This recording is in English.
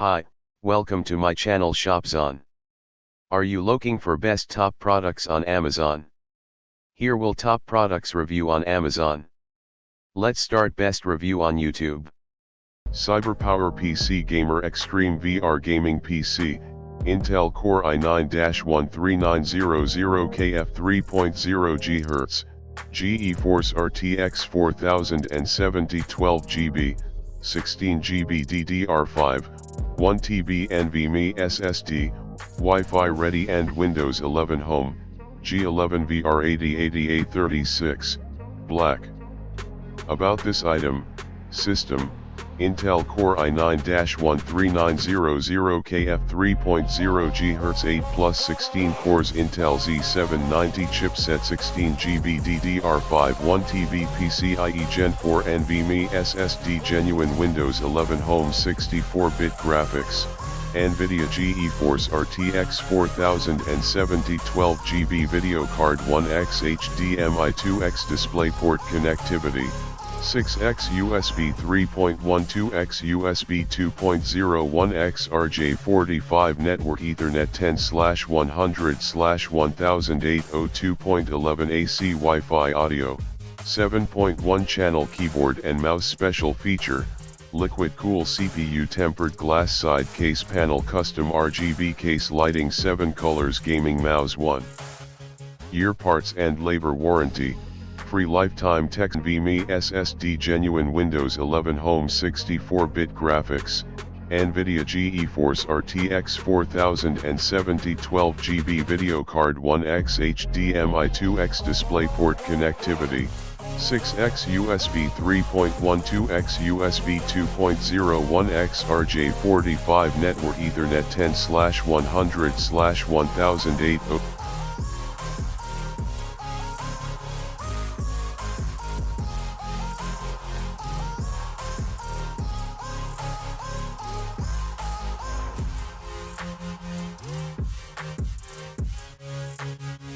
Hi, welcome to my channel ShopZone. Are you looking for best top products on Amazon? Here will top products review on Amazon. Let's start best review on YouTube. CyberPowerPC Gamer Xtreme VR Gaming PC, Intel Core i9-13900KF 3.0 GHz, GeForce RTX 4070 12GB, 16GB DDR5, 1TB NVMe SSD, Wi-Fi ready and Windows 11 Home, G11 VR 808836, black. About this item, system, Intel Core i9-13900KF 3.0 GHz 8 plus 16 cores Intel Z790 chipset 16GB DDR5 1TB PCIe Gen 4 NVMe SSD genuine Windows 11 Home 64-bit graphics, NVIDIA GeForce RTX 4070 12GB video card 1x HDMI 2x DisplayPort connectivity, 6x USB 3.12x USB 2.01x RJ45 network Ethernet 10/100/100802.11 AC Wi-Fi audio, 7.1 channel keyboard and mouse special feature, liquid cool CPU tempered glass side case panel custom RGB case lighting 7 colors gaming mouse 1 year parts and labor warranty. Free lifetime tech NVMe SSD genuine Windows 11 Home 64-bit graphics, NVIDIA GeForce RTX 4070 12GB video card 1x HDMI 2x DisplayPort connectivity, 6x USB 3.12x USB 2.01x RJ45 network Ethernet 10/100/1008